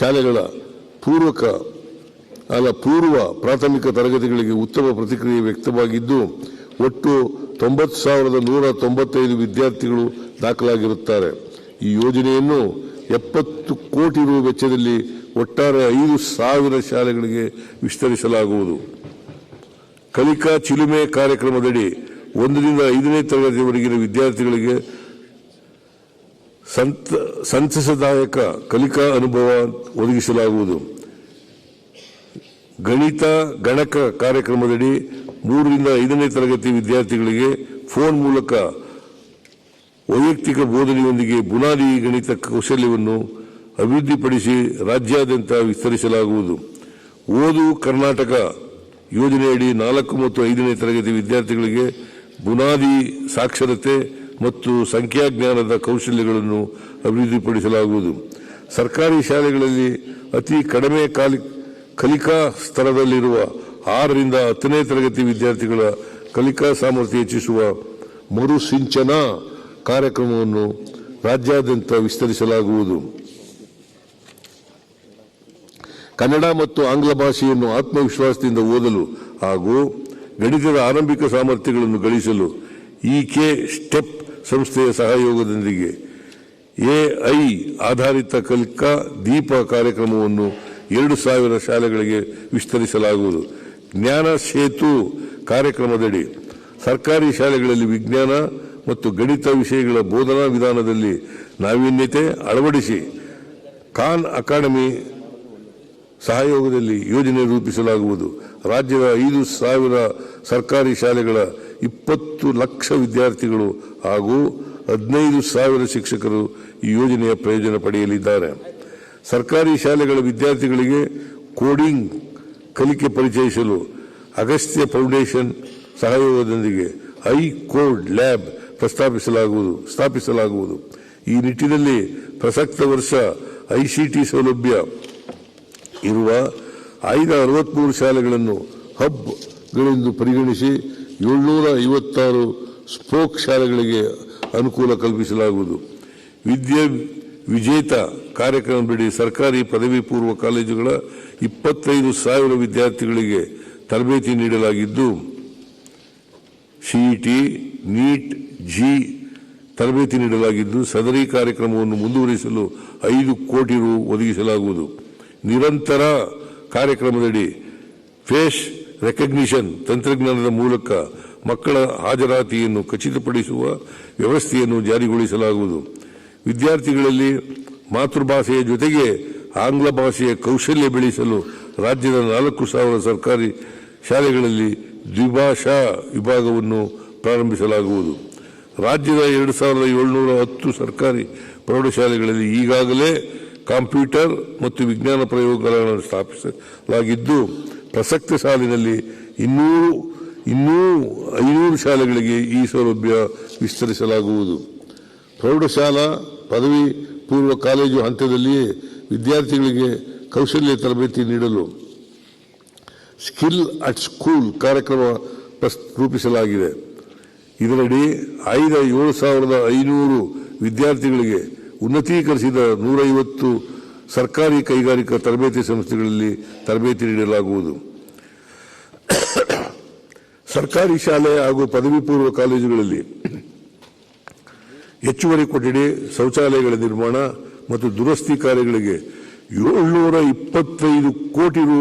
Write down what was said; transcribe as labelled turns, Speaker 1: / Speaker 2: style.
Speaker 1: ಶಾಲೆಗಳ ಪೂರ್ವ ಪ್ರಾಥಮಿಕ ತರಗತಿಗಳಿಗೆ ಉತ್ತಮ ಪ್ರತಿಕ್ರಿಯೆ ವ್ಯಕ್ತವಾಗಿದ್ದು ಒಟ್ಟು 90,195 ವಿದ್ಯಾರ್ಥಿಗಳು ದಾಖಲಾಗಿರುತ್ತಾರೆ. ಈ ಯೋಜನೆಯನ್ನು 70 ಕೋಟಿ ರು ವೆಚ್ಚದಲ್ಲಿ ಒಟ್ಟಾರೆ 5,000 ಶಾಲೆಗಳಿಗೆ ವಿಸ್ತರಿಸಲಾಗುವುದು. ಕಲಿಕಾ ಚಿಲುಮೆ ಕಾರ್ಯಕ್ರಮದಡಿ 1ರಿಂದ 5ನೇ ತರಗತಿಯವರೆಗಿನ ವಿದ್ಯಾರ್ಥಿಗಳಿಗೆ ಸಂತಸದಾಯಕ ಕಲಿಕಾ ಅನುಭವ ಒದಗಿಸಲಾಗುವುದು. ಗಣಕ ಕಾರ್ಯಕ್ರಮದಡಿ 3ರಿಂದ 5ನೇ ತರಗತಿ ವಿದ್ಯಾರ್ಥಿಗಳಿಗೆ ಫೋನ್ ಮೂಲಕ ವೈಯಕ್ತಿಕ ಬೋಧನೆಯೊಂದಿಗೆ ಬುನಾದಿ ಗಣಿತ ಕೌಶಲ್ಯವನ್ನು ಅಭಿವೃದ್ಧಿಪಡಿಸಿ ರಾಜ್ಯಾದ್ಯಂತ ವಿಸ್ತರಿಸಲಾಗುವುದು. ಓದು ಕರ್ನಾಟಕ ಯೋಜನೆಯಡಿ 4 ಮತ್ತು 5ನೇ ತರಗತಿ ವಿದ್ಯಾರ್ಥಿಗಳಿಗೆ ಬುನಾದಿ ಸಾಕ್ಷರತೆ ಮತ್ತು ಸಂಖ್ಯಾಜ್ಞಾನದ ಕೌಶಲ್ಯಗಳನ್ನು ಅಭಿವೃದ್ಧಿಪಡಿಸಲಾಗುವುದು. ಸರ್ಕಾರಿ ಶಾಲೆಗಳಲ್ಲಿ ಅತಿ ಕಡಿಮೆ ಕಲಿಕಾ ಸ್ತರದಲ್ಲಿರುವ 6ರಿಂದ 10ನೇ ತರಗತಿ ವಿದ್ಯಾರ್ಥಿಗಳ ಕಲಿಕಾ ಸಾಮರ್ಥ್ಯ ಹೆಚ್ಚಿಸುವ ಮರುಸಿಂಚನ ಕಾರ್ಯಕ್ರಮವನ್ನು ರಾಜ್ಯಾದ್ಯಂತ ವಿಸ್ತರಿಸಲಾಗುವುದು. ಕನ್ನಡ ಮತ್ತು ಆಂಗ್ಲ ಭಾಷೆಯನ್ನು ಆತ್ಮವಿಶ್ವಾಸದಿಂದ ಓದಲು ಹಾಗೂ ಗಣಿತದ ಆರಂಭಿಕ ಸಾಮರ್ಥ್ಯಗಳನ್ನು ಗಳಿಸಲು ಇಕೆ ಸ್ಟೆಪ್ ಸಂಸ್ಥೆಯ ಸಹಯೋಗದೊಂದಿಗೆ ಎಐ ಆಧಾರಿತ ಕಲಿಕಾ ದೀಪ ಕಾರ್ಯಕ್ರಮವನ್ನು 2,000 ಶಾಲೆಗಳಿಗೆ ವಿಸ್ತರಿಸಲಾಗುವುದು. ಜ್ಞಾನ ಸೇತು ಕಾರ್ಯಕ್ರಮದಡಿ ಸರ್ಕಾರಿ ಶಾಲೆಗಳಲ್ಲಿ ವಿಜ್ಞಾನ ಮತ್ತು ಗಣಿತ ವಿಷಯಗಳ ಬೋಧನಾ ವಿಧಾನದಲ್ಲಿ ನಾವೀನ್ಯತೆ ಅಳವಡಿಸಿ ಖಾನ್ ಅಕಾಡೆಮಿ ಸಹಯೋಗದಲ್ಲಿ ಯೋಜನೆ ರೂಪಿಸಲಾಗುವುದು. ರಾಜ್ಯದ 5,000 ಸರ್ಕಾರಿ ಶಾಲೆಗಳ 20 ಲಕ್ಷ ವಿದ್ಯಾರ್ಥಿಗಳು ಹಾಗೂ 15,000 ಶಿಕ್ಷಕರು ಈ ಯೋಜನೆಯ ಪ್ರಯೋಜನ ಪಡೆಯಲಿದ್ದಾರೆ. ಸರ್ಕಾರಿ ಶಾಲೆಗಳ ವಿದ್ಯಾರ್ಥಿಗಳಿಗೆ ಕೋಡಿಂಗ್ ಕಲಿಕೆ ಪರಿಚಯಿಸಲು ಅಗಸ್ತ್ಯ ಫೌಂಡೇಶನ್ ಸಹಯೋಗದೊಂದಿಗೆ ಕೋಡ್ ಲ್ಯಾಬ್ ಸ್ಥಾಪಿಸಲಾಗುವುದು. ಈ ನಿಟ್ಟಿನಲ್ಲಿ ಪ್ರಸಕ್ತ ವರ್ಷ ಐಸಿಟಿ ಸೌಲಭ್ಯ ಇರುವ ಆಯ್ದ 63 ಶಾಲೆಗಳನ್ನು ಹಬ್ಗಳೆಂದು ಪರಿಗಣಿಸಿ 756 ಸ್ಪೋಕ್ ಶಾಲೆಗಳಿಗೆ ಅನುಕೂಲ ಕಲ್ಪಿಸಲಾಗುವುದು. ವಿದ್ಯಾ ವಿಜೇತ ಕಾರ್ಯಕ್ರಮದಡಿ ಸರ್ಕಾರಿ ಪದವಿ ಪೂರ್ವ ಕಾಲೇಜುಗಳ 25,000 ವಿದ್ಯಾರ್ಥಿಗಳಿಗೆ ತರಬೇತಿ ನೀಡಲಾಗಿದ್ದು ಸಿಇಟಿ, ನೀಟ್, ಜಿ ತರಬೇತಿ ನೀಡಲಾಗಿದ್ದು ಸದರಿ ಕಾರ್ಯಕ್ರಮವನ್ನು ಮುಂದುವರಿಸಲು 5 ಕೋಟಿ ರು ಒದಗಿಸಲಾಗುವುದು. ನಿರಂತರ ಕಾರ್ಯಕ್ರಮದಡಿ ಫೇಸ್ ರೆಕಗ್ನಿಷನ್ ತಂತ್ರಜ್ಞಾನದ ಮೂಲಕ ಮಕ್ಕಳ ಹಾಜರಾತಿಯನ್ನು ಖಚಿತಪಡಿಸುವ ವ್ಯವಸ್ಥೆಯನ್ನು ಜಾರಿಗೊಳಿಸಲಾಗುವುದು. ವಿದ್ಯಾರ್ಥಿಗಳಲ್ಲಿ ಮಾತೃಭಾಷೆಯ ಜೊತೆಗೆ ಆಂಗ್ಲ ಭಾಷೆಯ ಕೌಶಲ್ಯ ಬೆಳೆಸಲು ರಾಜ್ಯದ 4,000 ಸರ್ಕಾರಿ ಶಾಲೆಗಳಲ್ಲಿ ದ್ವಿಭಾಷಾ ವಿಭಾಗವನ್ನು ಪ್ರಾರಂಭಿಸಲಾಗುವುದು. ರಾಜ್ಯದ 2,710 ಸರ್ಕಾರಿ ಪ್ರೌಢಶಾಲೆಗಳಲ್ಲಿ ಈಗಾಗಲೇ ಕಂಪ್ಯೂಟರ್ ಮತ್ತು ವಿಜ್ಞಾನ ಪ್ರಯೋಗಾಲಯಗಳನ್ನು ಸ್ಥಾಪಿಸಲಾಗಿದ್ದು ಪ್ರಸಕ್ತ ಸಾಲಿನಲ್ಲಿ ಇನ್ನೂ 500 ಶಾಲೆಗಳಿಗೆ ಈ ಸೌಲಭ್ಯ ವಿಸ್ತರಿಸಲಾಗುವುದು. ಪ್ರೌಢಶಾಲಾ ಪದವಿ ಪೂರ್ವ ಕಾಲೇಜು ಹಂತದಲ್ಲಿಯೇ ವಿದ್ಯಾರ್ಥಿಗಳಿಗೆ ಕೌಶಲ್ಯ ತರಬೇತಿ ನೀಡಲು ಸ್ಕಿಲ್ ಅಟ್ ಸ್ಕೂಲ್ ಕಾರ್ಯಕ್ರಮ ರೂಪಿಸಲಾಗಿದೆ. ಇದರಡಿ ಆಯ್ದ 7,500 ವಿದ್ಯಾರ್ಥಿಗಳಿಗೆ ಉನ್ನತೀಕರಿಸಿದ 150 ಸರ್ಕಾರಿ ಕೈಗಾರಿಕಾ ತರಬೇತಿ ಸಂಸ್ಥೆಗಳಲ್ಲಿ ತರಬೇತಿ ನೀಡಲಾಗುವುದು. ಸರ್ಕಾರಿ ಶಾಲೆ ಹಾಗೂ ಪದವಿ ಪೂರ್ವ ಕಾಲೇಜುಗಳಲ್ಲಿ ಹೆಚ್ಚುವರಿ ಕೊಠಡಿ, ಶೌಚಾಲಯಗಳ ನಿರ್ಮಾಣ ಮತ್ತು ದುರಸ್ತಿ ಕಾರ್ಯಗಳಿಗೆ 725 ಕೋಟಿ ರು